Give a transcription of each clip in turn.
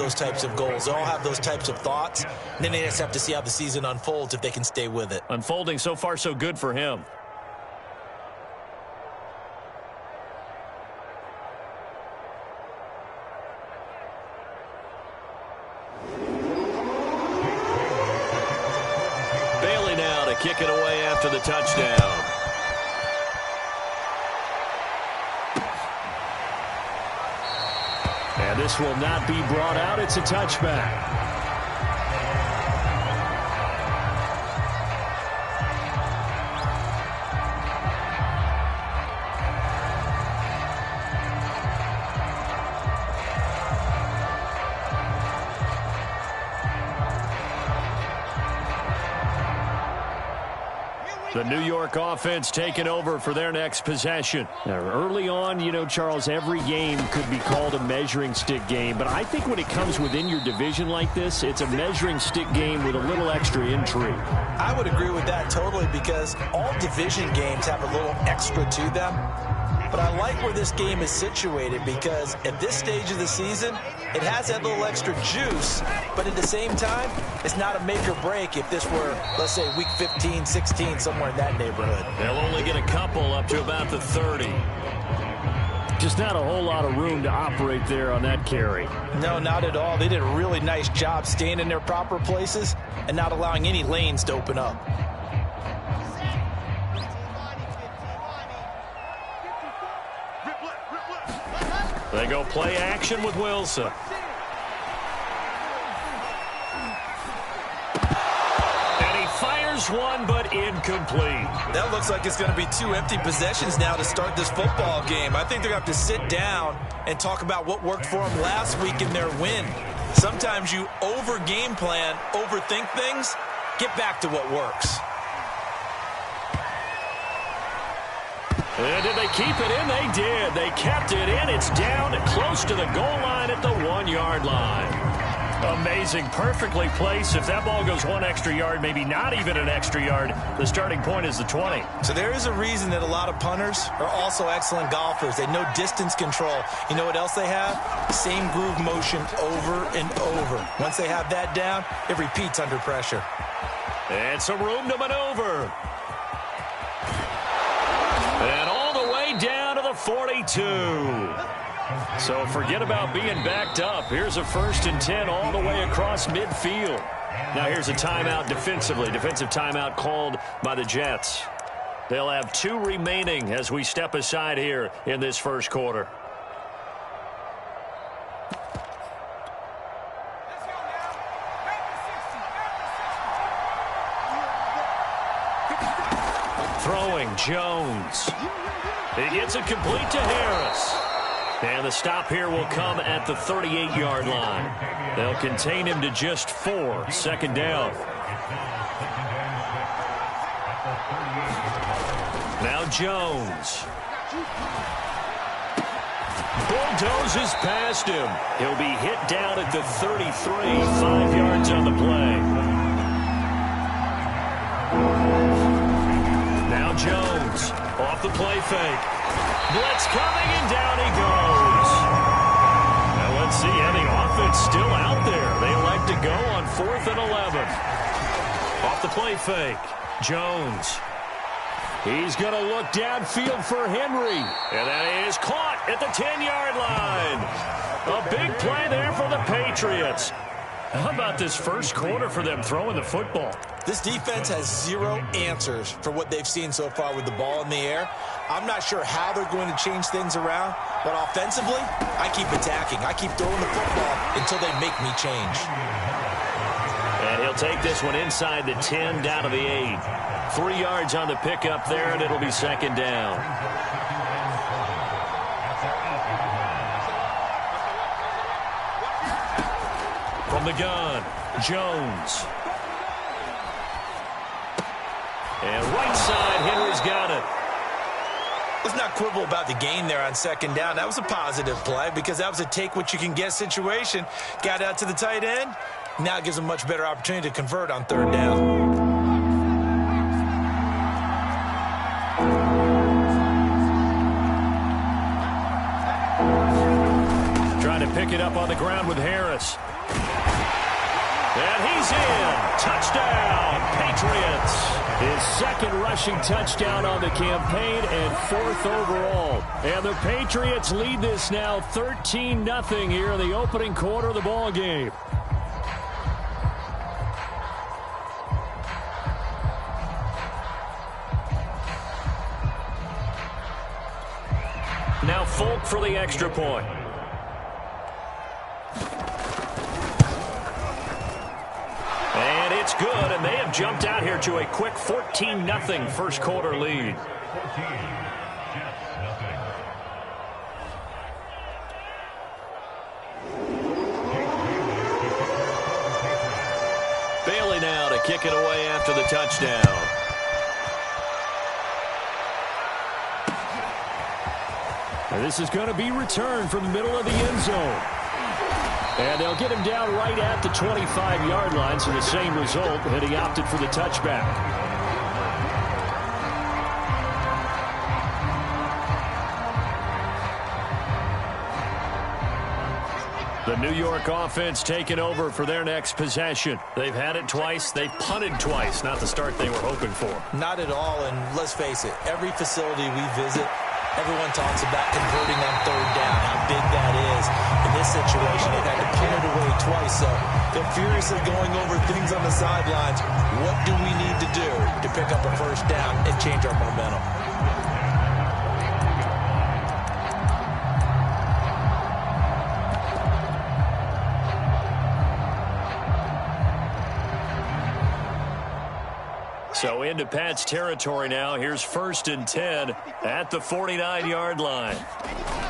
those types of goals. They all have those types of thoughts. And then they just have to see how the season unfolds if they can stay with it. Unfolding so far so good for him. Bailey now to kick it away after the touchdown. And this will not be brought out. It's a touchback. The New York offense taking over for their next possession. Now, early on, you know, Charles, every game could be called a measuring stick game. But I think when it comes within your division like this, it's a measuring stick game with a little extra intrigue. I would agree with that totally because all division games have a little extra to them. But I like where this game is situated because at this stage of the season, it has that little extra juice, but at the same time, it's not a make or break if this were, let's say, week 15, 16, somewhere in that neighborhood. They'll only get a couple up to about the 30. Just not a whole lot of room to operate there on that carry. No, not at all. They did a really nice job staying in their proper places and not allowing any lanes to open up. They go play action with Wilson. And he fires one, but incomplete. That looks like it's going to be 2 empty possessions now to start this football game. I think they're going to have to sit down and talk about what worked for them last week in their win. Sometimes you over-game plan, overthink things, get back to what works. And did they keep it in? They did. They kept it in. It's down close to the goal line at the 1-yard line. Amazing. Perfectly placed. If that ball goes 1 extra yard, maybe not even an extra yard, the starting point is the 20. So there is a reason that a lot of punters are also excellent golfers. They know distance control. You know what else they have? Same groove motion over and over. Once they have that down, it repeats under pressure. And some room to maneuver. And all the way down to the 42. So forget about being backed up. Here's a 1st and 10 all the way across midfield. Now here's a timeout defensively. Defensive timeout called by the Jets. They'll have 2 remaining as we step aside here in this first quarter. Throwing Jones. He gets it complete to Harris. And the stop here will come at the 38-yard line. They'll contain him to just 4. 2nd down. Now Jones. Bulldozes past him. He'll be hit down at the 33. 5 yards on the play. Now Jones off the play fake. Blitz coming, and down he goes. Now let's see, and the offense still out there. They elect to go on 4th and 11. Off the play fake. Jones. He's going to look downfield for Henry. And that is caught at the 10-yard line. A big play there for the Patriots. How about this first quarter for them throwing the football? This defense has 0 answers for what they've seen so far with the ball in the air. I'm not sure how they're going to change things around, but offensively, I keep attacking. I keep throwing the football until they make me change. And he'll take this one inside the 10 down to the 8. 3 yards on the pickup there, and it'll be 2nd down. From the gun, Jones. And right side, Henry's got it. Let's not quibble about the gain there on 2nd down. That was a positive play because that was a take-what-you-can-get situation. Got out to the tight end. Now it gives them a much better opportunity to convert on 3rd down. Trying to pick pick it up on the ground with Harris. And he's in. Touchdown, Patriots. His second rushing touchdown on the campaign and 4th overall. And the Patriots lead this now 13-0 here in the opening quarter of the ball game. Now Folk for the extra point. And it's good, and they have jumped out here to a quick 14-0 first quarter lead. Bailey now to kick it away after the touchdown. And this is going to be returned from the middle of the end zone. And they'll get him down right at the 25-yard line, so the same result, and he opted for the touchback. The New York offense taking over for their next possession. They've had it twice. They've punted twice. Not the start they were hoping for. Not at all, and let's face it, every facility we visit, everyone talks about converting on 3rd down, how big that is. In this situation, they've had to punt it away twice, so they're furiously going over things on the sidelines. What do we need to do to pick up a 1st down and change our momentum? So into Pat's territory now. Here's 1st and 10 at the 49-yard line.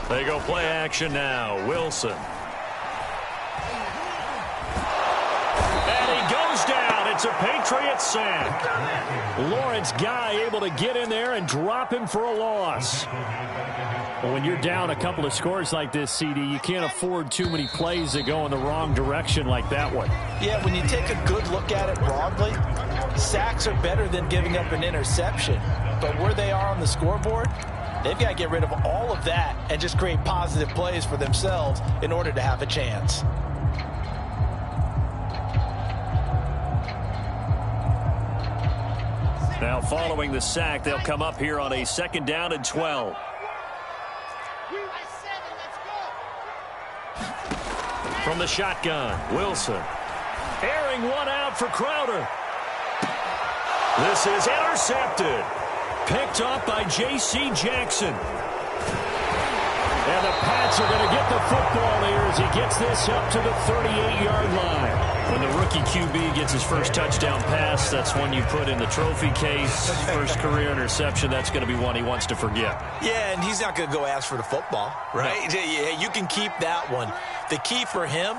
They go play action now. Wilson. And he goes down. It's a Patriots sack. Lawrence Guy able to get in there and drop him for a loss. Well, when you're down a couple of scores like this, CD, you can't afford too many plays that go in the wrong direction like that one. Yeah, when you take a good look at it broadly, sacks are better than giving up an interception. But where they are on the scoreboard, they've got to get rid of all of that and just create positive plays for themselves in order to have a chance. Now following the sack, they'll come up here on a 2nd down and 12. From the shotgun, Wilson. Airing one out for Crowder. This is intercepted. Picked off by J.C. Jackson. And the Pats are going to get the football here as he gets this up to the 38-yard line. When the rookie QB gets his first touchdown pass, that's one you put in the trophy case. First career interception, that's going to be one he wants to forget. Yeah, and he's not going to go ask for the football, right? No. Yeah, you can keep that one. The key for him,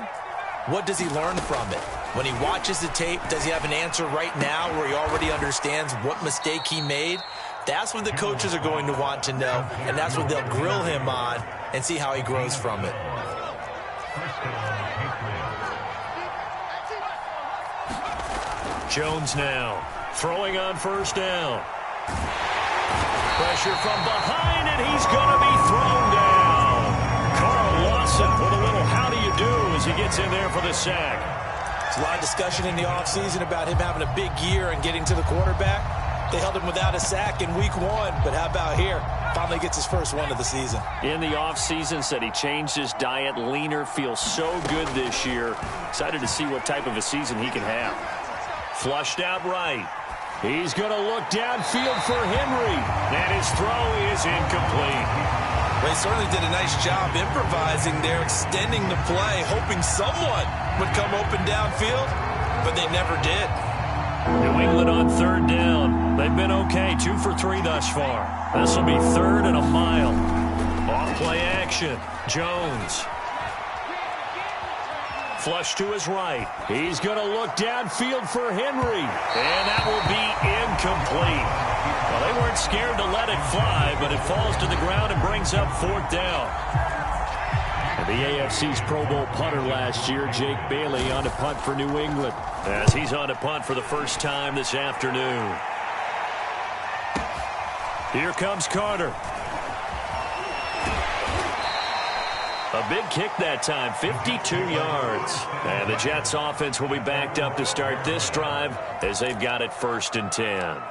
what does he learn from it? When he watches the tape, does he have an answer right now where he already understands what mistake he made? That's what the coaches are going to want to know, and that's what they'll grill him on and see how he grows from it. Jones now throwing on 1st down. Pressure from behind, and he's going to be thrown down. Carl Lawson with a little how do you do as he gets in there for the sack. There's a lot of discussion in the offseason about him having a big year and getting to the quarterback. They held him without a sack in week 1, but how about here? Finally gets his first one of the season. In the offseason, said he changed his diet, leaner, feels so good this year. Excited to see what type of a season he can have. Flushed out right. He's going to look downfield for Henry. And his throw is incomplete. They certainly did a nice job improvising there, extending the play, hoping someone would come open downfield, but they never did. New England on 3rd down. They've been okay, 2 for 3 thus far. This will be 3rd and a mile. Off play action. Jones. Flush to his right. He's going to look downfield for Henry. And that will be incomplete. Well, they weren't scared to let it fly, but it falls to the ground and brings up 4th down. And the AFC's Pro Bowl punter last year, Jake Bailey, on to punt for New England. As he's on to punt for the first time this afternoon. Here comes Carter. A big kick that time, 52 yards. And the Jets offense will be backed up to start this drive as they've got it 1st and 10.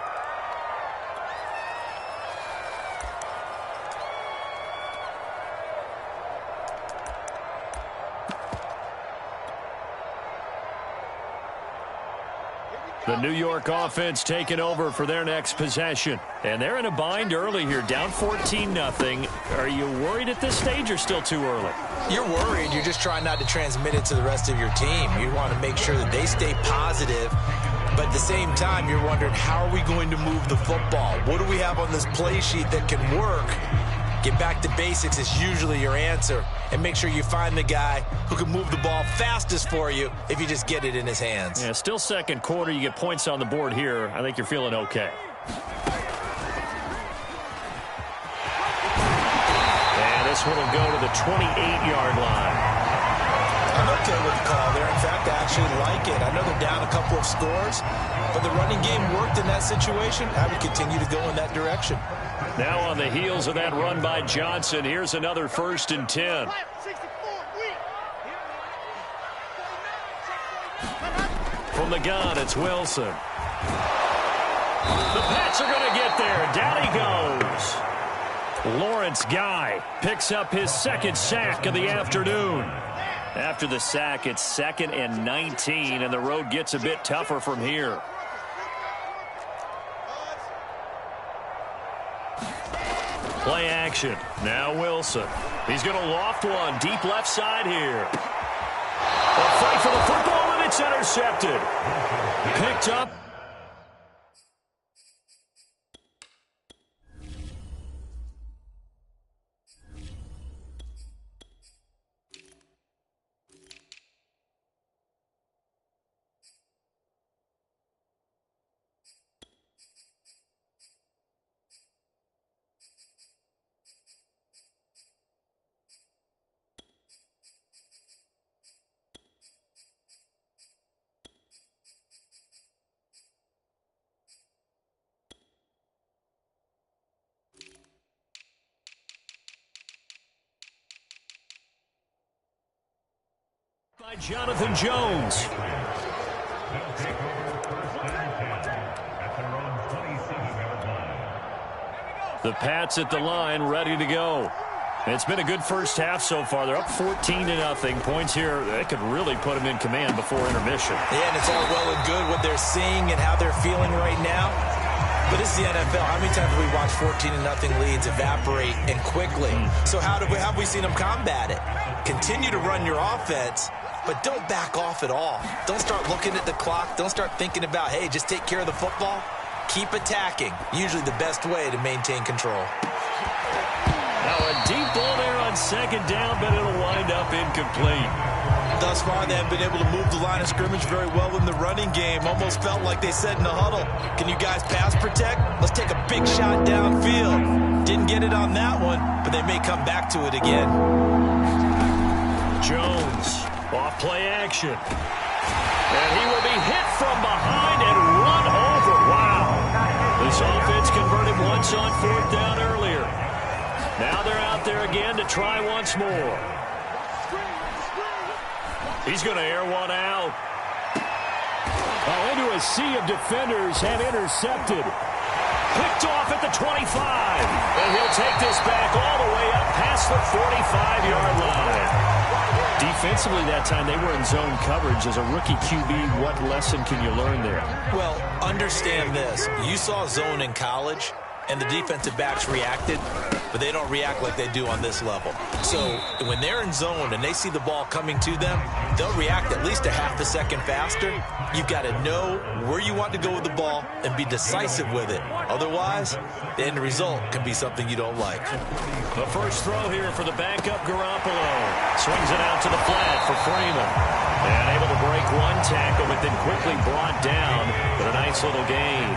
The New York offense taking over for their next possession. And they're in a bind early here, down 14-0. Are you worried at this stage or still too early? You're worried. You're just trying not to transmit it to the rest of your team. You want to make sure that they stay positive. But at the same time, you're wondering, how are we going to move the football? What do we have on this play sheet that can work? Get back to basics is usually your answer. And make sure you find the guy who can move the ball fastest for you if you just get it in his hands. Yeah, still second quarter. You get points on the board here. I think you're feeling okay. And this one will go to the 28-yard line. I'm okay with the call there. In fact, I actually like it. I know they're down a couple of scores, but the running game worked in that situation. I would continue to go in that direction. Now on the heels of that run by Johnson, here's another 1st and 10. From the gun, it's Wilson. The Pats are going to get there. Down he goes. Lawrence Guy picks up his 2nd sack of the afternoon. After the sack, it's 2nd and 19, and the road gets a bit tougher from here. Play action. Now Wilson. He's going to loft one deep left side here. A fight for the football, and it's intercepted. Picked up. By Jonathan Jones. The Pats at the line, ready to go. It's been a good first half so far. They're up 14-0. Points here, that could really put them in command before intermission. Yeah, and it's all well and good what they're seeing and how they're feeling right now. But it's the NFL. How many times have we watched 14-0 leads evaporate and quickly? So how have we seen them combat it? Continue to run your offense, but don't back off at all. Don't start looking at the clock. Don't start thinking about, hey, just take care of the football. Keep attacking. Usually the best way to maintain control. Now a deep ball there on 2nd down, but it'll wind up incomplete. Thus far, they have been able to move the line of scrimmage very well in the running game. Almost felt like they said in the huddle, can you guys pass protect? Let's take a big shot downfield. Didn't get it on that one, but they may come back to it again. Jones, off play action. And he will be hit from behind and run over. Wow. This offense converted once on 4th down earlier. Now they're out there again to try once more. He's going to air one out. Into a sea of defenders and intercepted. Picked off at the 25. And he'll take this back all the way up past the 45-yard line. Defensively that time, they were in zone coverage. As a rookie QB, what lesson can you learn there? Well, understand this. You saw zone in college, and the defensive backs reacted, but they don't react like they do on this level. So when they're in zone and they see the ball coming to them, they'll react at least a half a second faster. You've got to know where you want to go with the ball and be decisive with it. Otherwise, the end result can be something you don't like. The first throw here for the backup Garoppolo. Swings it out to the flat for Freeman. And able to break one tackle, but then quickly brought down. But a nice little gain.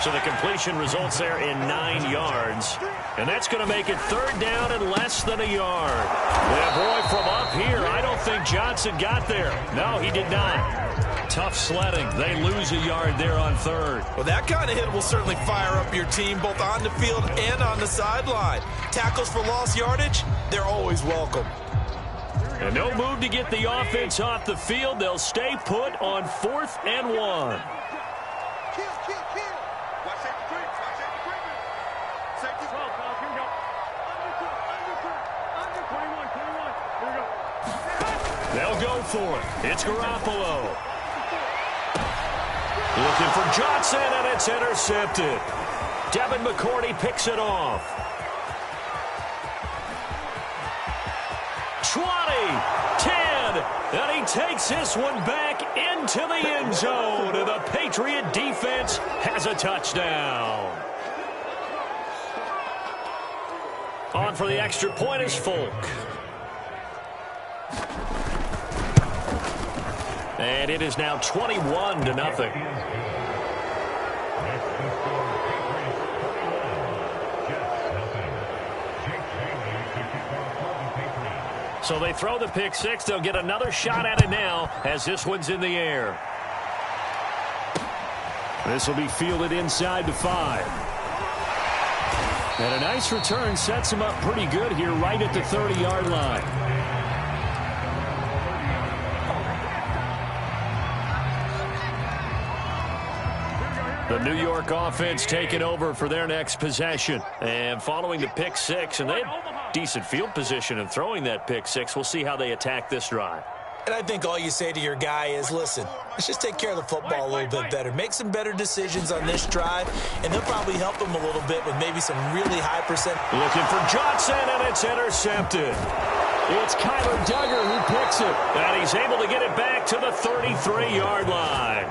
So the completion results there in 9 yards. And that's going to make it 3rd down and less than a yard. Yeah, boy, from up here, I don't think Johnson got there. No, he did not. Tough sledding. They lose a yard there on 3rd. Well, that kind of hit will certainly fire up your team both on the field and on the sideline. Tackles for lost yardage, they're always welcome. And no move to get the offense off the field. They'll stay put on 4th and 1. Watch safety quick. Watch safety quick. Safety. Here we go. Under 21. Here we go. They'll go for it. It's Garoppolo. Looking for Johnson, and it's intercepted. Devin McCourty picks it off. 20, 10, and he takes this one back into the end zone, and the Patriot defense has a touchdown. On for the extra point is Folk. And it is now 21-0. So they throw the pick six. They'll get another shot at it now as this one's in the air. This will be fielded inside the 5. And a nice return sets him up pretty good here right at the 30-yard line. The New York offense taking over for their next possession. And following the pick six, and they had decent field position in throwing that pick six. We'll see how they attack this drive. And I think all you say to your guy is, listen, let's just take care of the football a little bit better. Make some better decisions on this drive, and they'll probably help him a little bit with maybe some really high percent. Looking for Johnson, and it's intercepted. It's Kyler Duggar who picks it. And he's able to get it back to the 33-yard line.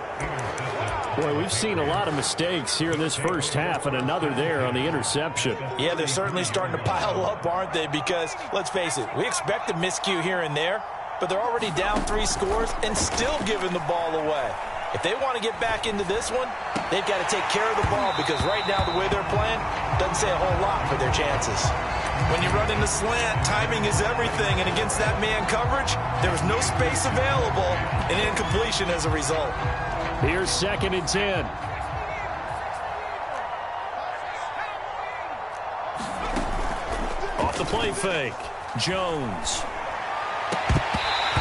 Boy, we've seen a lot of mistakes here in this first half, and another there on the interception. Yeah, they're certainly starting to pile up, aren't they? Because, let's face it, we expect a miscue here and there, but they're already down 3 scores and still giving the ball away. If they want to get back into this one, they've got to take care of the ball, because right now the way they're playing doesn't say a whole lot for their chances. When you run in the slant, timing is everything, and against that man coverage, there was no space available, and incompletion as a result. Here's 2nd and 10. Off the play fake. Jones.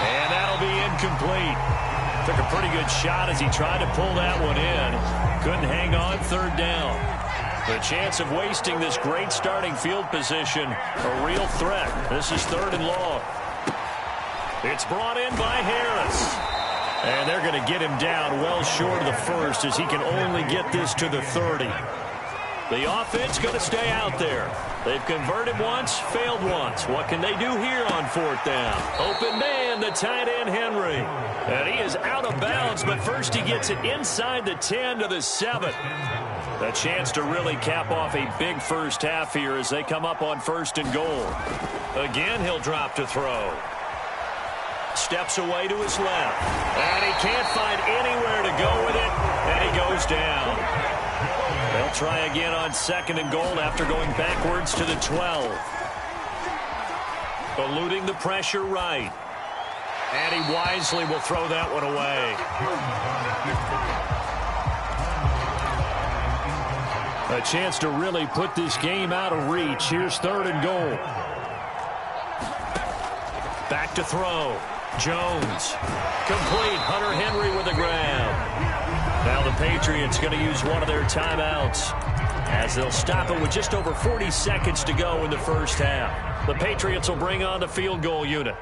And that'll be incomplete. Took a pretty good shot as he tried to pull that one in. Couldn't hang on, 3rd down. The chance of wasting this great starting field position, a real threat. This is 3rd and long. It's brought in by Harris. And they're going to get him down well short of the 1st as he can only get this to the 30. The offense going to stay out there. They've converted once, failed once. What can they do here on 4th down? Open man, the tight end Henry. And he is out of bounds, but first he gets it inside the 10 to the 7. A chance to really cap off a big first half here as they come up on 1st and goal. Again, he'll drop to throw. Steps away to his left. And he can't find anywhere to go with it. And he goes down. They'll try again on 2nd and goal after going backwards to the 12. Eluding the pressure right. And he wisely will throw that one away. A chance to really put this game out of reach. Here's 3rd and goal. Back to throw. Jones. Complete. Hunter Henry with a grab. Now the Patriots going to use one of their timeouts as they'll stop it with just over 40 seconds to go in the first half. The Patriots will bring on the field goal unit.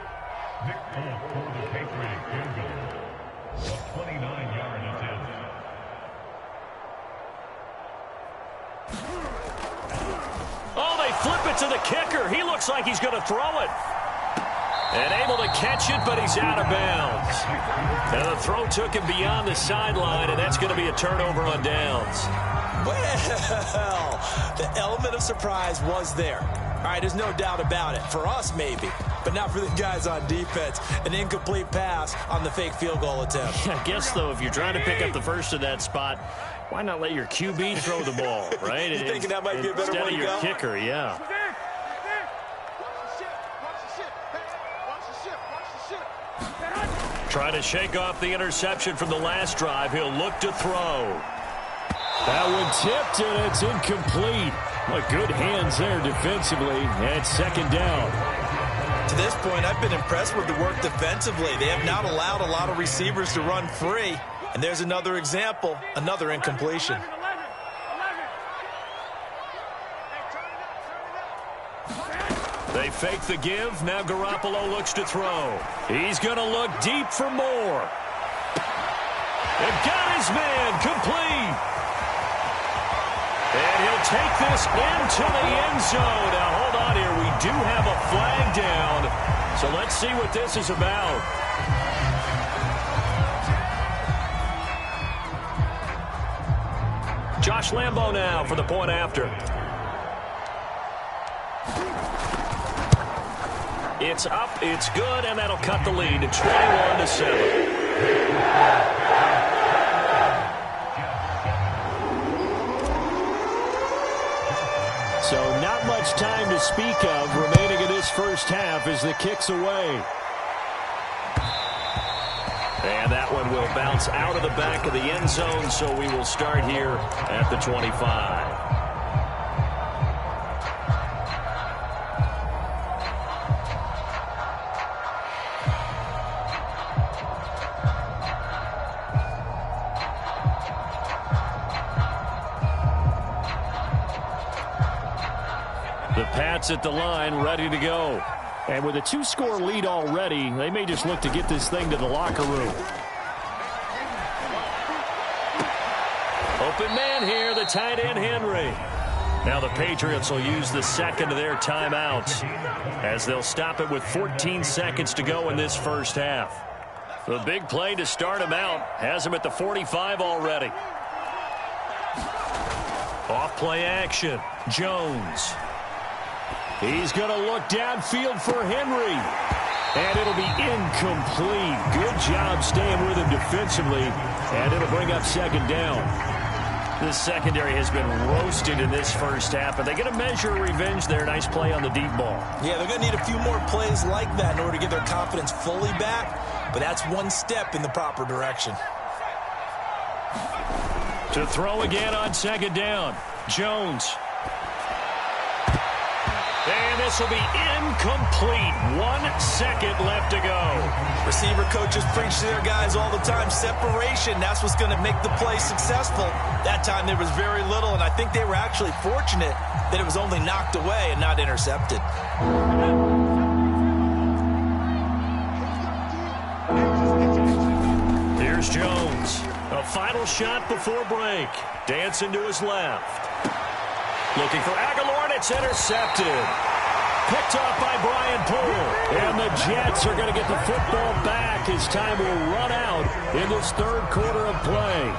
Oh, they flip it to the kicker. He looks like he's going to throw it. And able to catch it, but he's out of bounds. And the throw took him beyond the sideline, and that's going to be a turnover on downs. Well, the element of surprise was there. All right, there's no doubt about it. For us, maybe, but not for the guys on defense. An incomplete pass on the fake field goal attempt. I guess, though, if you're trying to pick up the first of that spot, why not let your QB throw the ball, right? You thinking that might be a better way to go? Instead of your kicker, yeah. Trying to shake off the interception from the last drive. He'll look to throw. That one tipped, and it's incomplete. Well, good hands there defensively, and 2nd down. To this point, I've been impressed with the work defensively. They have not allowed a lot of receivers to run free. And there's another example, another incompletion. They fake the give. Now Garoppolo looks to throw. He's going to look deep for more. They've got his man complete. And he'll take this into the end zone. Now, hold on here. We do have a flag down. So let's see what this is about. Josh Lambo now for the point after. It's up, it's good, and that'll cut the lead to 21-7. So not much time to speak of remaining in this first half as the kick's away. And that one will bounce out of the back of the end zone, so we will start here at the 25. The Pats at the line, ready to go. And with a two-score lead already, they may just look to get this thing to the locker room. Open man here, the tight end, Henry. Now the Patriots will use the second of their timeouts as they'll stop it with 14 seconds to go in this first half. The big play to start him out has him at the 45 already. Off play action, Jones. He's going to look downfield for Henry. And it'll be incomplete. Good job staying with him defensively. And it'll bring up second down. This secondary has been roasted in this first half. But they get a measure of revenge there. Nice play on the deep ball. Yeah, they're going to need a few more plays like that in order to get their confidence fully back. But that's one step in the proper direction. To throw again on second down. Jones. And this will be incomplete. 1 second left to go. Receiver coaches preach to their guys all the time. Separation, that's what's going to make the play successful. That time there was very little, and I think they were actually fortunate that it was only knocked away and not intercepted. Here's Jones. A final shot before break. Dancing to his left. Looking for Aguilar, and it's intercepted. Picked off by Brian Poole. And the Jets are going to get the football back as time will run out in this third quarter of play.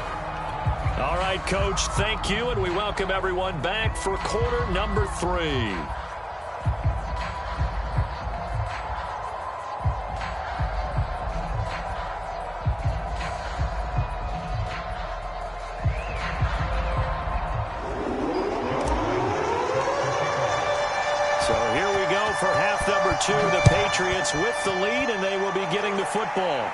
All right, Coach, thank you, and we welcome everyone back for quarter number 3. For half number 2, the Patriots with the lead, and they will be getting the football.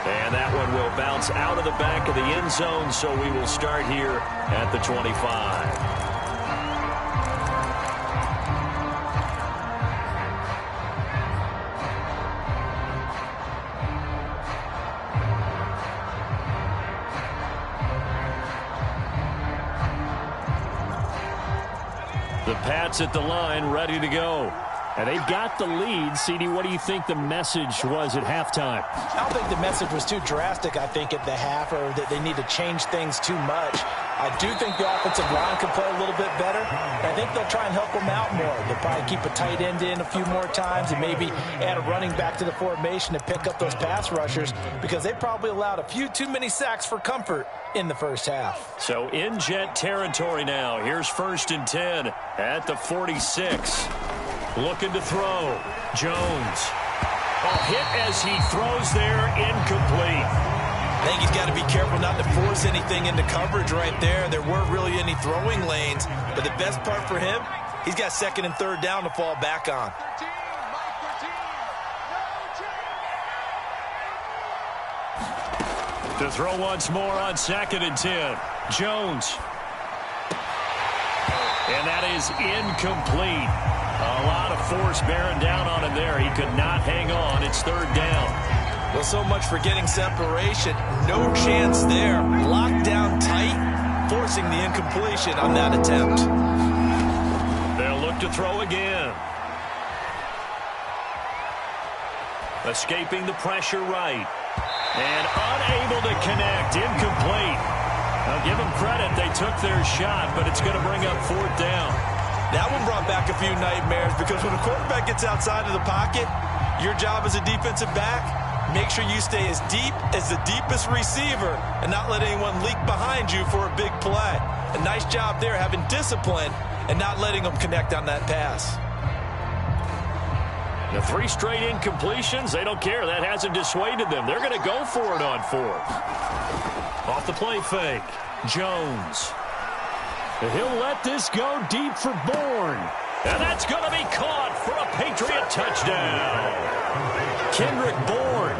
And that one will bounce out of the back of the end zone, so we will start here at the 25. The Pats at the line, ready to go. And they've got the lead. CD, what do you think the message was at halftime? I don't think the message was too drastic, I think, at the half, or that they need to change things too much. I do think the offensive line can play a little bit better. I think they'll try and help them out more. They'll probably keep a tight end in a few more times and maybe add a running back to the formation to pick up those pass rushers, because they probably allowed a few too many sacks for comfort in the first half. So in Jet territory now. Here's 1st and 10 at the 46. Looking to throw. Jones. A hit as he throws there, incomplete. I think he's got to be careful not to force anything into coverage right there. There weren't really any throwing lanes, but the best part for him, he's got 2nd and 3rd down to fall back on. To throw once more on 2nd and 10. Jones. And that is incomplete. A lot of force bearing down on him there. He could not hang on. It's third down. Well, so much for getting separation. No chance there. Locked down tight, forcing the incompletion on that attempt. They'll look to throw again. Escaping the pressure right. And unable to connect. Incomplete. I'll give them credit. They took their shot, but it's going to bring up fourth down. That one brought back a few nightmares because when a quarterback gets outside of the pocket, your job as a defensive back, make sure you stay as deep as the deepest receiver and not let anyone leak behind you for a big play. A nice job there having discipline and not letting them connect on that pass. The 3 straight incompletions, they don't care. That hasn't dissuaded them. They're going to go for it on fourth. Off the play fake, Jones. He'll let this go deep for Bourne. And that's going to be caught for a Patriot touchdown. Kendrick Bourne,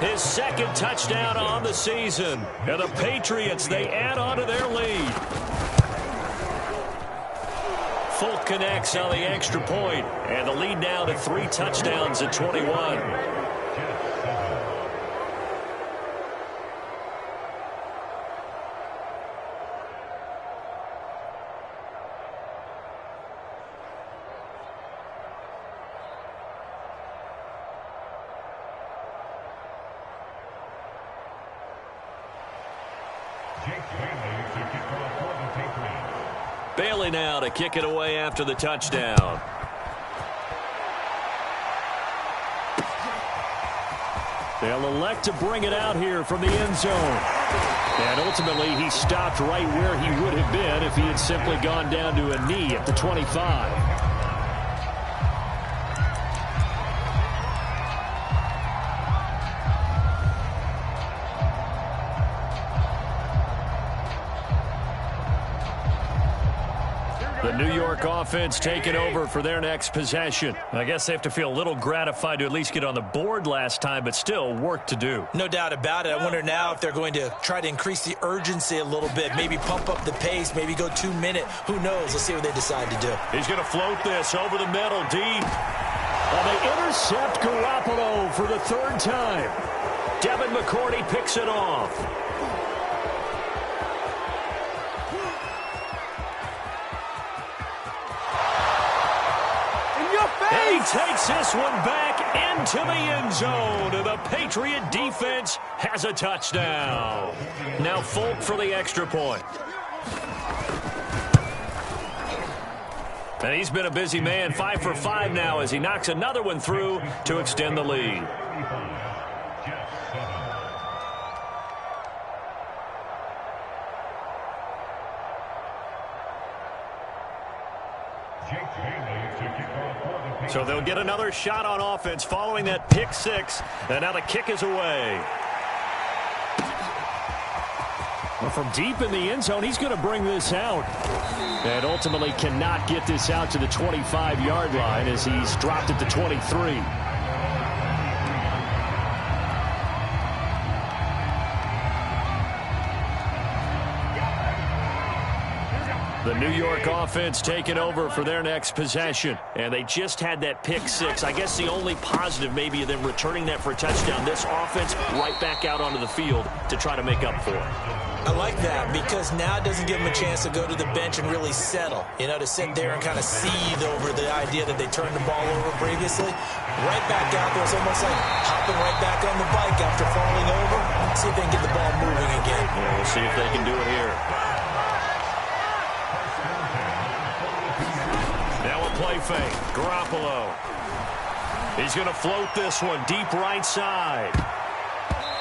his second touchdown on the season. And the Patriots, they add on to their lead. Folk connects on the extra point, and the lead now to 3 touchdowns at 21. Bailey now to kick it away after the touchdown. They'll elect to bring it out here from the end zone. And ultimately, he stopped right where he would have been if he had simply gone down to a knee at the 25. The New York offense taking over for their next possession. I guess they have to feel a little gratified to at least get on the board last time, but still work to do. No doubt about it. I wonder now if they're going to try to increase the urgency a little bit, maybe pump up the pace, maybe go 2 minute. Who knows? Let's see what they decide to do. He's going to float this over the middle deep. And they intercept Garoppolo for the third time. Devin McCourty picks it off. And he takes this one back into the end zone. And the Patriot defense has a touchdown. Now Folk for the extra point. And he's been a busy man, 5 for 5 now as he knocks another one through to extend the lead. So they'll get another shot on offense following that pick six. And now the kick is away. Well, from deep in the end zone, he's going to bring this out. And ultimately cannot get this out to the 25-yard line as he's dropped at the 23. The New York offense taking over for their next possession. And they just had that pick six. I guess the only positive maybe of them returning that for a touchdown. This offense right back out onto the field to try to make up for it. I like that because now it doesn't give them a chance to go to the bench and really settle. You know, to sit there and kind of seethe over the idea that they turned the ball over previously. Right back out there. It's almost like hopping right back on the bike after falling over. See if they can get the ball moving again. Yeah, we'll see if they can do it here. Now a play fake. Garoppolo. He's going to float this one deep right side.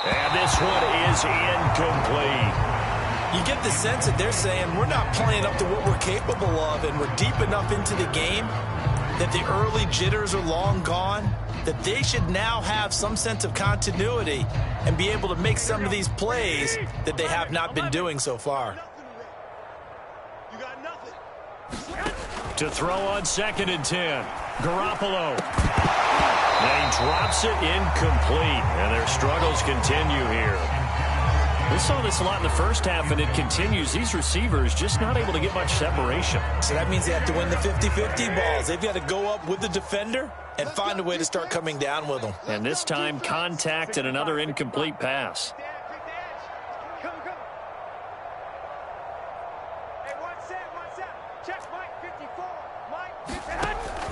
And this one is incomplete. You get the sense that they're saying we're not playing up to what we're capable of, and we're deep enough into the game that the early jitters are long gone, that they should now have some sense of continuity and be able to make some of these plays that they have not been doing so far. To throw on 2nd and 10. Garoppolo. And he drops it incomplete. And their struggles continue here. We saw this a lot in the first half, and it continues. These receivers just not able to get much separation. So that means they have to win the 50-50 balls. They've got to go up with the defender and find a way to start coming down with them. And this time, contact and another incomplete pass.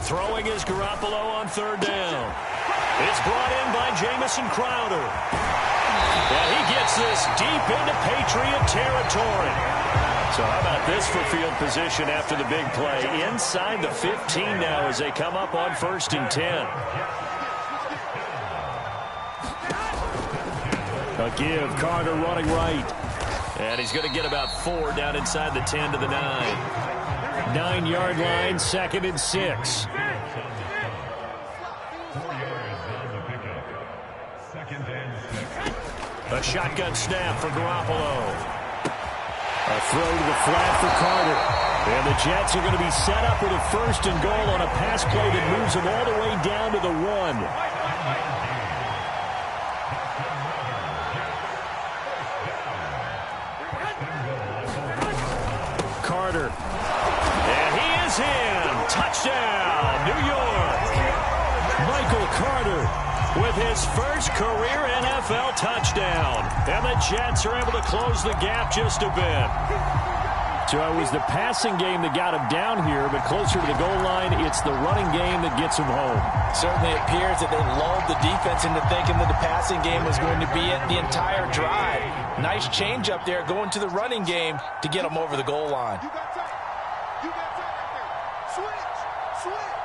Throwing is Garoppolo on third down. It's brought in by Jamison Crowder. And he gets this deep into Patriot territory. So how about this for field position after the big play? Inside the 15 now as they come up on 1st and 10. A give, Carter running right. And he's going to get about 4 down inside the 10 to the 9. 9-yard line, 2nd and 6. A shotgun snap for Garoppolo. A throw to the flat for Carter. And the Jets are going to be set up with a 1st and goal on a pass play that moves them all the way down to the 1. Carter. And he is in. Touchdown, New York. Michael Carter with his first career NFL touchdown. And the Jets are able to close the gap just a bit. So it was the passing game that got him down here, but closer to the goal line, it's the running game that gets him home. Certainly appears that they lulled the defense into thinking that the passing game was going to be it the entire drive. Nice change up there going to the running game to get them over the goal line. You got time. You got time right there. Switch. Switch.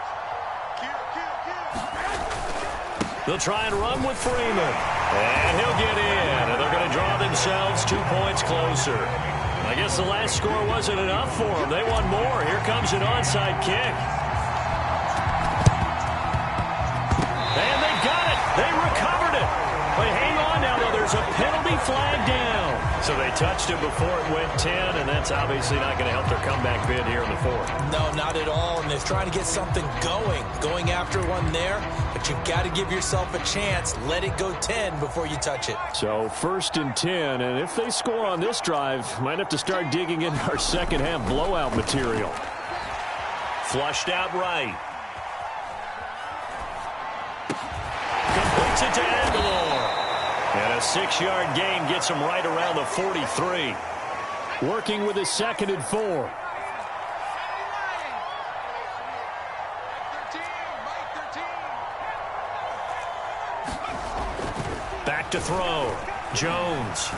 They'll try and run with Freeman. And he'll get in. And they're going to draw themselves 2 points closer. I guess the last score wasn't enough for them. They want more. Here comes an onside kick. And they got it. They recovered it. But hang on now, though. There's a penalty flag down. So they touched it before it went 10, and that's obviously not going to help their comeback bid here in the 4th. No, not at all. And they're trying to get something going after one there. But you've got to give yourself a chance. Let it go 10 before you touch it. So 1st and 10, and if they score on this drive, might have to start digging into our second half blowout material. Flushed out right. Completes it to Aguilar. And a 6-yard gain gets him right around the 43. Working with his 2nd and 4. Back to throw. Jones.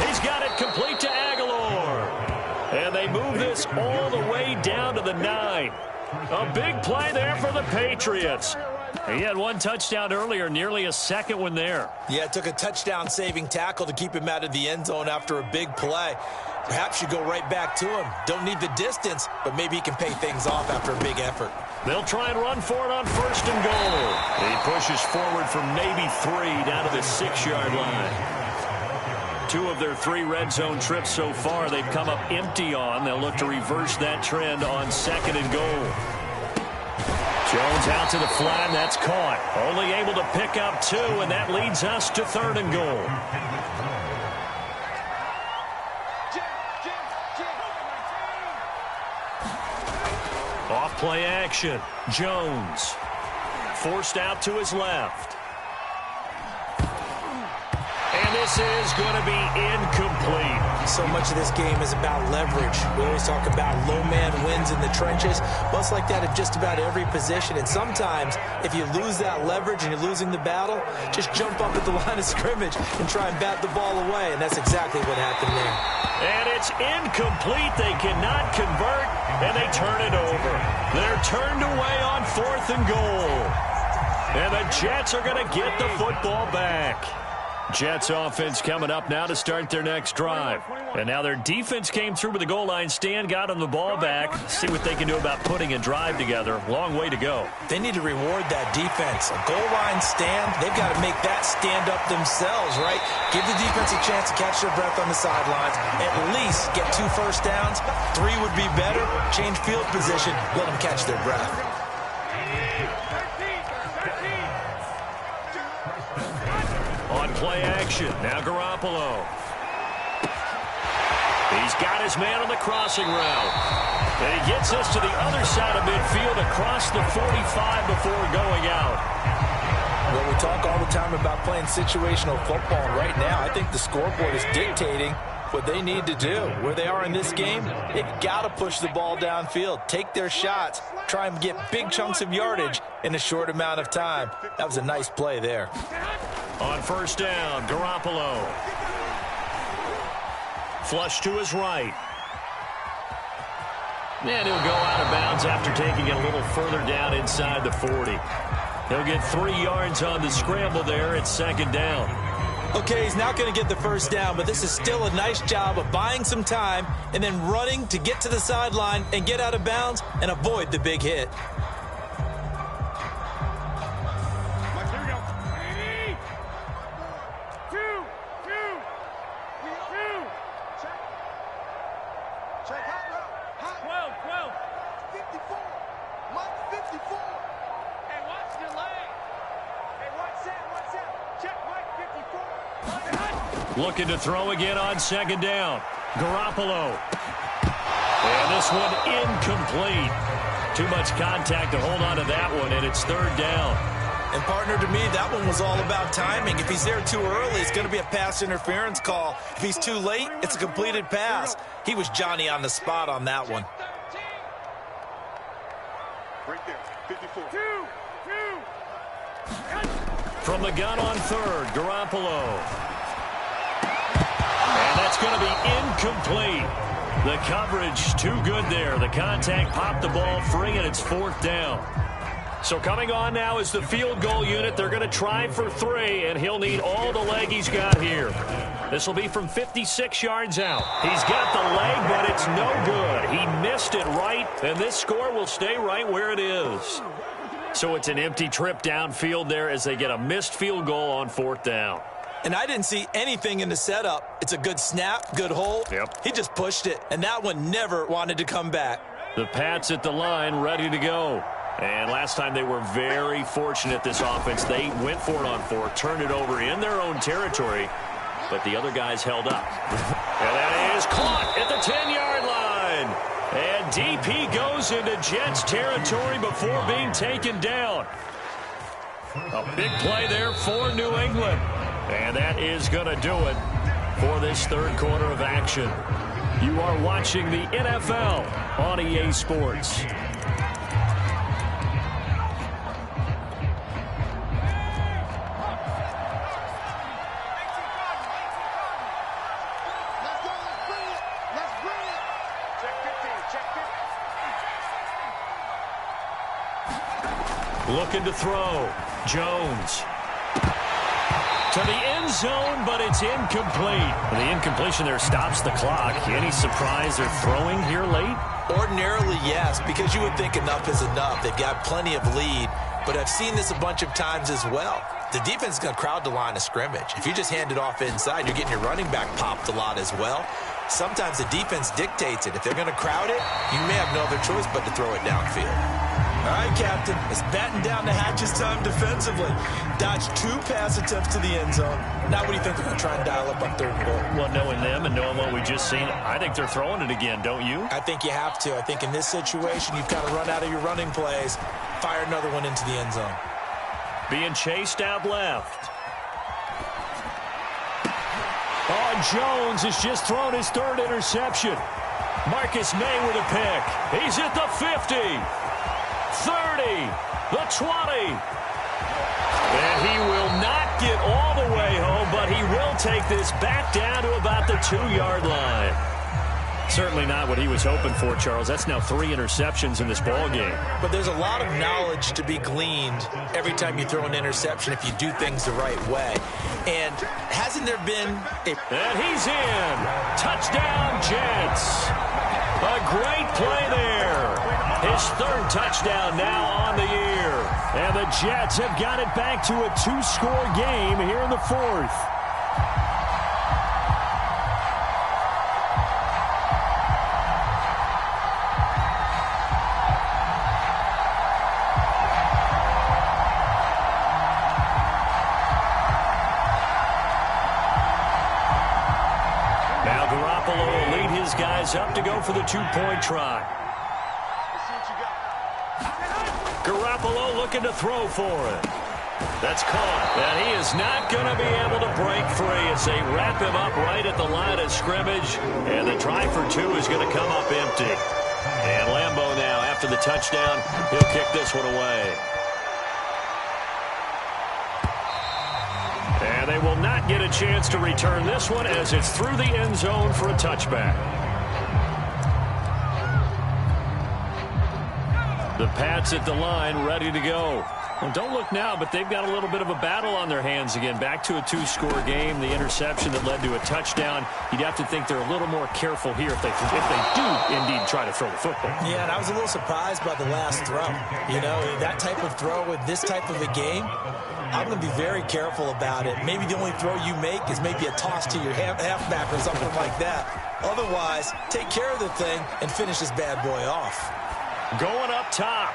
He's got it complete to Aguilar. And they move this all the way down to the 9. A big play there for the Patriots. He had 1 touchdown earlier, nearly a 2nd one there. Yeah, it took a touchdown-saving tackle to keep him out of the end zone after a big play. Perhaps you go right back to him. Don't need the distance, but maybe he can pay things off after a big effort. They'll try and run for it on 1st and goal. He pushes forward from maybe 3 down to the 6-yard line. 2 of their 3 red zone trips so far they've come up empty on. They'll look to reverse that trend on 2nd and goal. Jones out to the flat, and that's caught. Only able to pick up 2, and that leads us to 3rd and goal. Off play action. Jones. Forced out to his left. And this is going to be incomplete. So much of this game is about leverage. We always talk about low man wins in the trenches. Well, it's like that at just about every position. And sometimes, if you lose that leverage and you're losing the battle, just jump up at the line of scrimmage and try and bat the ball away. And that's exactly what happened there. And it's incomplete. They cannot convert, and they turn it over. They're turned away on 4th and goal. And the Jets are going to get the football back. Jets offense coming up now to start their next drive. And now their defense came through with the goal line stand, got them the ball back. See what they can do about putting a drive together. Long way to go. They need to reward that defense. A goal line stand, they've got to make that stand up themselves, right? Give the defense a chance to catch their breath on the sidelines. At least get 2 first downs. 3 would be better. Change field position. Let them catch their breath. On play action. Now Garoppolo. He's got his man on the crossing route. And he gets us to the other side of midfield across the 45 before going out. Well, we talk all the time about playing situational football, and right now I think the scoreboard is dictating what they need to do. Where they are in this game, they've got to push the ball downfield, take their shots, try and get big chunks of yardage in a short amount of time. That was a nice play there. On first down, Garoppolo. Flush to his right. And he'll go out of bounds after taking it a little further down inside the 40. He'll get 3 yards on the scramble there at second down. Okay, he's not going to get the first down, but this is still a nice job of buying some time and then running to get to the sideline and get out of bounds and avoid the big hit. Looking to throw again on second down. Garoppolo. And this one incomplete. Too much contact to hold on to that one, and it's third down. And, partner, to me, that one was all about timing. If he's there too early, it's going to be a pass interference call. If he's too late, it's a completed pass. He was Johnny on the spot on that one. Right there, 54. From the gun on third, Garoppolo. And that's going to be incomplete. The coverage too good there. The contact popped the ball free, and it's fourth down. So coming on now is the field goal unit. They're going to try for 3, and he'll need all the leg he's got here. This will be from 56 yards out. He's got the leg, but it's no good. He missed it right, and this score will stay right where it is. So it's an empty trip downfield there as they get a missed field goal on fourth down. And I didn't see anything in the setup. It's a good snap, good hold. Yep. He just pushed it, and that one never wanted to come back. The Pats at the line, ready to go. And last time they were very fortunate, this offense. They went for it on 4, turned it over in their own territory, but the other guys held up. And that is caught at the 10-yard line. And DP goes into Jets territory before being taken down. A big play there for New England. And that is going to do it for this third quarter of action. You are watching the NFL on EA Sports. Looking to throw. Jones. To the end zone, but it's incomplete. The incompletion there stops the clock. Any surprise they're throwing here late? Ordinarily, yes, because you would think enough is enough. They've got plenty of lead, but I've seen this a bunch of times as well. The defense is going to crowd the line of scrimmage. If you just hand it off inside, you're getting your running back popped a lot as well. Sometimes the defense dictates it. If they're going to crowd it, you may have no other choice but to throw it downfield. All right, Captain, it's batten down the hatches time defensively. Dodged 2 pass attempts to the end zone. Now what do you think they're going to try and dial up on third and goal? Well, knowing them and knowing what we just seen, I think they're throwing it again, don't you? I think you have to. I think in this situation, you've kind of run out of your running plays. Fire another one into the end zone. Being chased out left. Oh, Jones has just thrown his third interception. Marcus May with a pick. He's at the 50. 30, the 20. And he will not get all the way home, but he will take this back down to about the 2-yard line. Certainly not what he was hoping for, Charles. That's now 3 interceptions in this ball game. But there's a lot of knowledge to be gleaned every time you throw an interception if you do things the right way. And hasn't there been a... And he's in. Touchdown, Jets. A great play there. His third touchdown now on the year. And the Jets have got it back to a 2-score game here in the fourth. his guys up to go for the two-point try. Garoppolo looking to throw for it. That's caught. And he is not going to be able to break free as they wrap him up right at the line of scrimmage. And the try for two is going to come up empty. And Lambeau now, after the touchdown, he'll kick this one away. And they will not get a chance to return this one as it's through the end zone for a touchback. The Pats at the line, ready to go. Well, don't look now, but they've got a little bit of a battle on their hands again. Back to a two-score game. The interception that led to a touchdown. You'd have to think they're a little more careful here if they do indeed try to throw the football. Yeah, and I was a little surprised by the last throw. You know, that type of throw with this type of a game, I'm going to be very careful about it. Maybe the only throw you make is maybe a toss to your halfback or something like that. Otherwise, take care of the thing and finish this bad boy off. Going up top.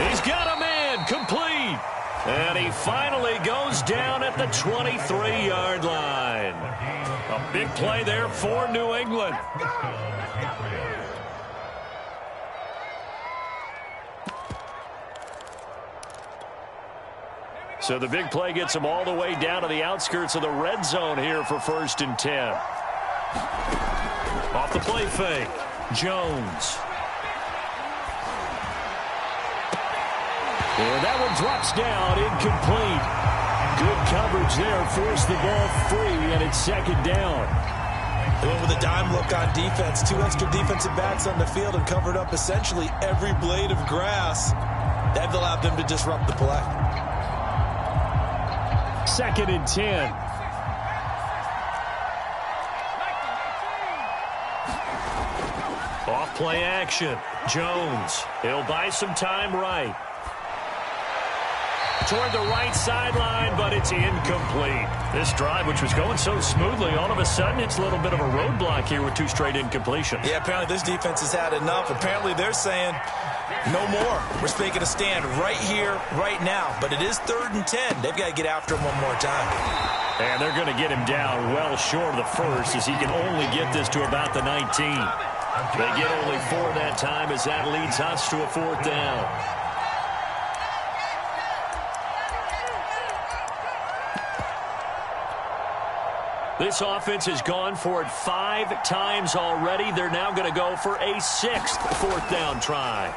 He's got a man, complete. And he finally goes down at the 23-yard line. A big play there for New England. So the big play gets him all the way down to the outskirts of the red zone here for 1st and 10. Off the play fake, Jones. And that one drops down, incomplete. Good coverage there, forced the ball free, and it's 2nd down. They went with a dime look on defense. 2 extra defensive backs on the field and covered up essentially every blade of grass. That allowed them to disrupt the play. 2nd and 10. Off play action. Jones. He'll buy some time right. Toward the right sideline, but it's incomplete. This drive, which was going so smoothly, all of a sudden it's a little bit of a roadblock here with 2 straight incompletions. Yeah, apparently this defense has had enough. Apparently they're saying, no more. We're making a stand right here, right now. But it is 3rd and 10. They've got to get after him one more time. And they're going to get him down well short of the first as he can only get this to about the 19. They get only 4 that time as that leads us to a 4th down. This offense has gone for it 5 times already. They're now going to go for a 6th 4th down try.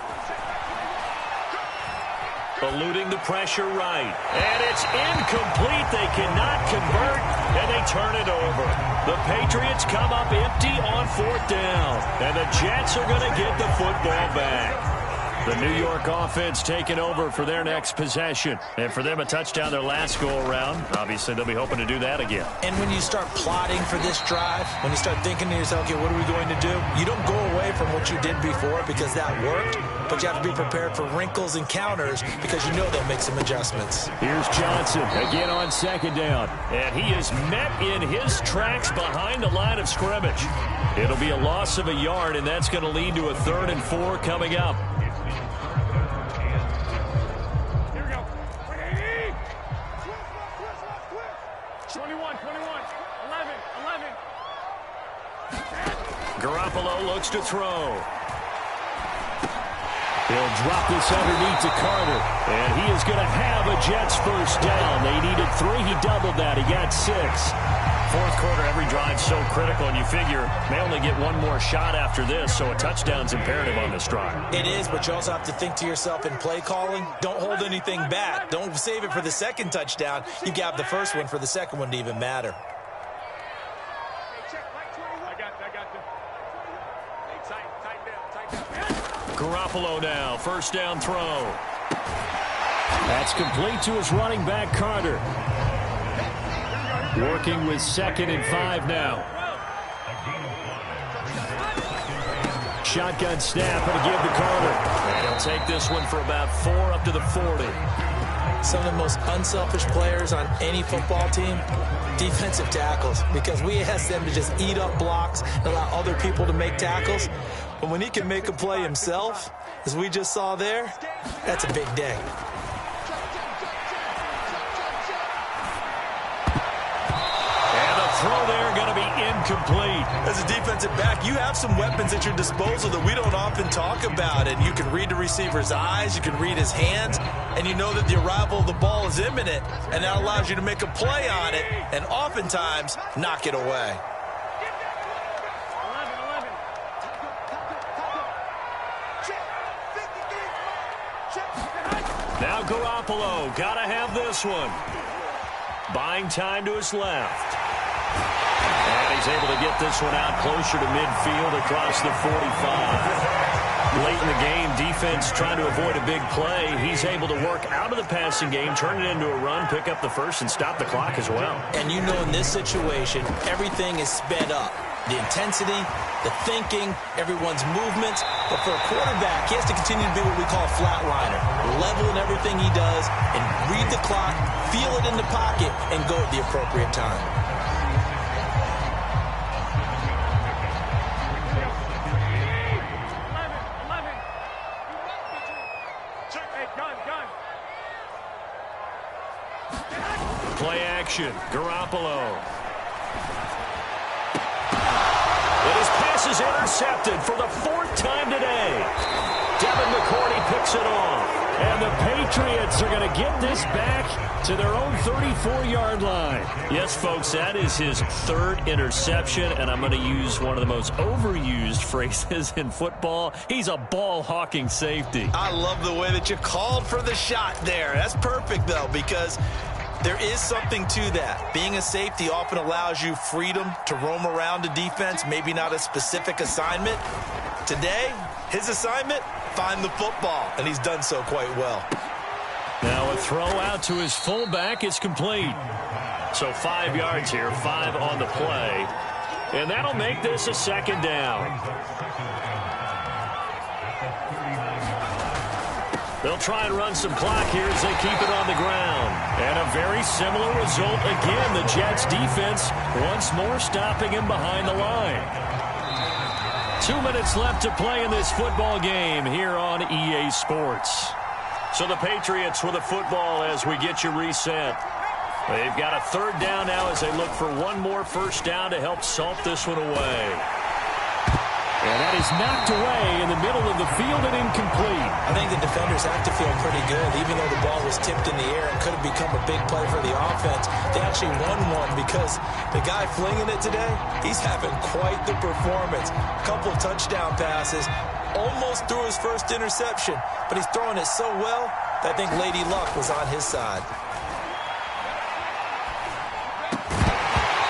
Eluding the pressure right. And it's incomplete. They cannot convert, and they turn it over. The Patriots come up empty on 4th down, and the Jets are going to get the football back. The New York offense taking over for their next possession. And for them, a touchdown their last go-around. Obviously, they'll be hoping to do that again. And when you start plotting for this drive, when you start thinking to yourself, okay, what are we going to do? You don't go away from what you did before because that worked, but you have to be prepared for wrinkles and counters because you know they'll make some adjustments. Here's Johnson again on 2nd down. And he is met in his tracks behind the line of scrimmage. It'll be a loss of a yard, and that's going to lead to a 3rd and 4 coming up. 21, 11. Garoppolo looks to throw. He'll drop this underneath to Carter. And he is going to have a Jets 1st down. They needed 3. He doubled that. He got 6. 4th quarter, every drive so critical, and you figure they only get 1 more shot after this, so a touchdown's imperative on this drive. It is, but you also have to think to yourself in play calling, don't hold anything back. Don't save it for the 2nd touchdown. You got the 1st one for the 2nd one to even matter. Garoppolo now, 1st down throw. That's complete to his running back, Carter. Working with 2nd and 5 now. Shotgun snap and a give to Carter. And he'll take this one for about 4 up to the 40. Some of the most unselfish players on any football team, defensive tackles, because we ask them to just eat up blocks and allow other people to make tackles. But when he can make a play himself, as we just saw there, that's a big day. And the throw there going to be incomplete. As a defensive back, you have some weapons at your disposal that we don't often talk about. And you can read the receiver's eyes, you can read his hands, and you know that the arrival of the ball is imminent. And that allows you to make a play on it and oftentimes knock it away. Now Garoppolo, gotta have this one. Buying time to his left. And he's able to get this one out closer to midfield across the 45. Late in the game, defense trying to avoid a big play. He's able to work out of the passing game, turn it into a run, pick up the first, and stop the clock as well. And you know in this situation, everything is sped up. The intensity, the thinking, everyone's movements. But for a quarterback, he has to continue to be what we call a flatliner. Level in everything he does and read the clock, feel it in the pocket, and go at the appropriate time. Play action, Garoppolo. His pass is intercepted for the 4th time today. Devin McCourty picks it off. And the Patriots are going to get this back to their own 34-yard line. Yes, folks, that is his 3rd interception, and I'm going to use one of the most overused phrases in football. He's a ball-hawking safety. I love the way that you called for the shot there. That's perfect, though, because there is something to that. Being a safety often allows you freedom to roam around a defense, maybe not a specific assignment. Today, his assignment, find the football, and he's done so quite well. Now a throw out to his fullback is complete. So 5 yards here, 5 on the play, and that'll make this a 2nd down. They'll try and run some clock here as they keep it on the ground. And a very similar result again. The Jets defense once more stopping him behind the line. 2 minutes left to play in this football game here on EA Sports. So the Patriots with a football as we get you reset. They've got a 3rd down now as they look for one more 1st down to help salt this one away. And that is knocked away in the middle of the field and incomplete. I think the defenders have to feel pretty good. Even though the ball was tipped in the air and could have become a big play for the offense, they actually won one because the guy flinging it today, he's having quite the performance. A couple of touchdown passes, almost threw his 1st interception, but he's throwing it so well that I think Lady Luck was on his side.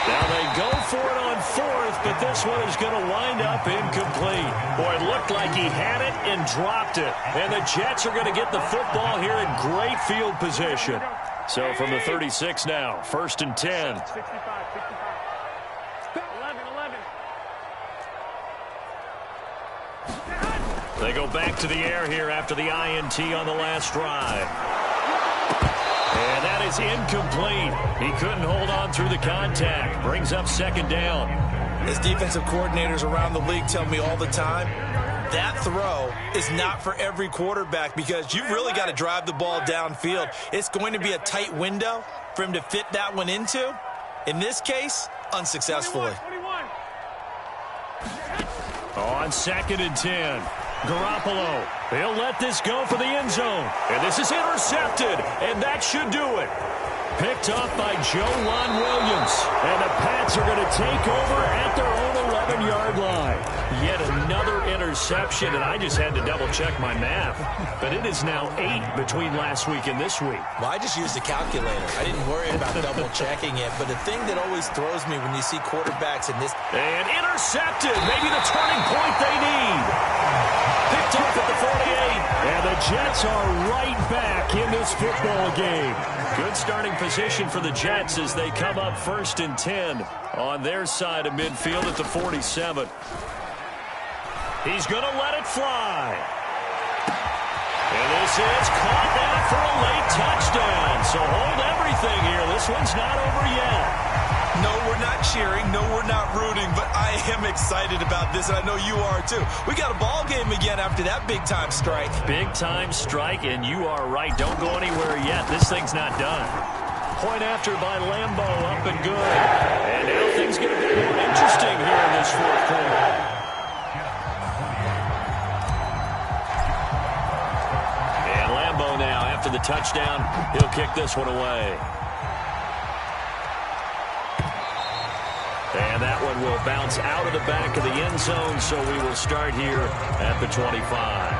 Now they go for it on 4th, but this one is going to wind up incomplete. Boy, it looked like he had it and dropped it. And the Jets are going to get the football here in great field position. So from the 36 now, 1st and 10. They go back to the air here after the INT on the last drive. And that is incomplete. He couldn't hold on through the contact. Brings up 2nd down. As defensive coordinators around the league tell me all the time, that throw is not for every quarterback because you've really got to drive the ball downfield. It's going to be a tight window for him to fit that one into. In this case, unsuccessfully. On 2nd and 10. Garoppolo, he'll let this go for the end zone. And this is intercepted, and that should do it. Picked off by Joejuan Williams. And the Pats are going to take over at their own 11-yard line. Yet another interception, and I just had to double-check my math. But it is now 8 between last week and this week. Well, I just used a calculator. I didn't worry about double-checking it. But the thing that always throws me when you see quarterbacks in this... And intercepted, maybe the turning point they need. Picked off at the 48. And the Jets are right back in this football game. Good starting position for the Jets as they come up 1st and 10 on their side of midfield at the 47. He's going to let it fly. And this is caught now for a late touchdown. So hold everything here. This one's not over yet. No, we're not cheering. No, we're not rooting. But I am excited about this, and I know you are too. We got a ball game again after that big-time strike. Big-time strike, and you are right. Don't go anywhere yet. This thing's not done. point after by Lambo, up and good. And now things get a bit more interesting here in this fourth quarter. Now, after the touchdown, he'll kick this one away. And that one will bounce out of the back of the end zone, so we will start here at the 25.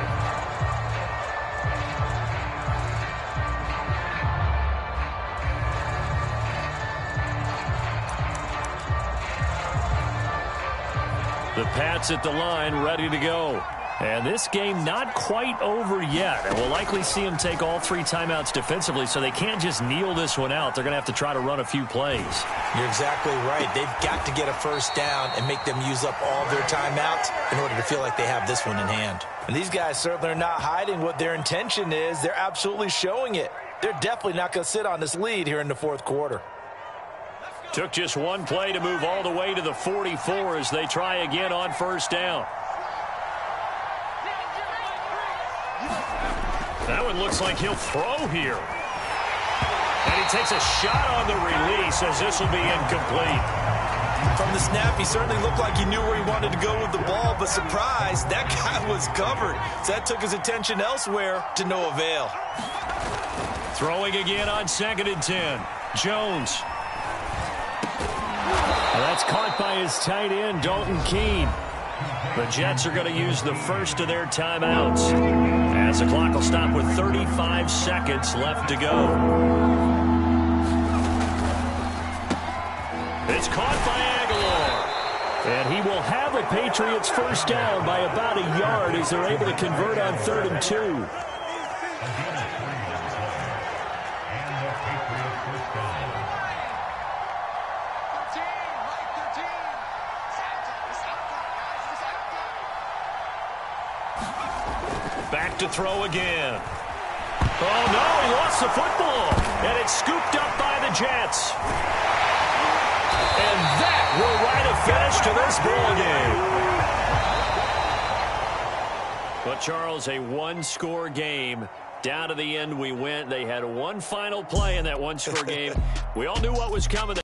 The Pats at the line, ready to go. And this game not quite over yet. And we'll likely see them take all 3 timeouts defensively, so they can't just kneel this one out. They're going to have to try to run a few plays. You're exactly right. They've got to get a first down and make them use up all their timeouts in order to feel like they have this one in hand. And these guys certainly are not hiding what their intention is. They're absolutely showing it. They're definitely not going to sit on this lead here in the fourth quarter. Took just one play to move all the way to the 44 as they try again on first down. That one looks like he'll throw here. And he takes a shot on the release as this will be incomplete. From the snap, he certainly looked like he knew where he wanted to go with the ball, but surprise, that guy was covered. So that took his attention elsewhere to no avail. Throwing again on 2nd and 10. Jones. Well, that's caught by his tight end, Dalton Keene. The Jets are going to use the first of their timeouts, as the clock will stop with 35 seconds left to go. It's caught by Aguilar. And he will have a Patriots first down by about a yard as they're able to convert on 3rd and 2. Back to throw again. Oh, no, he lost the football. And it's scooped up by the Jets. And that will write a finish to this ball game. But, Charles, a one-score game. Down to the end we went. They had one final play in that one-score game. We all knew what was coming.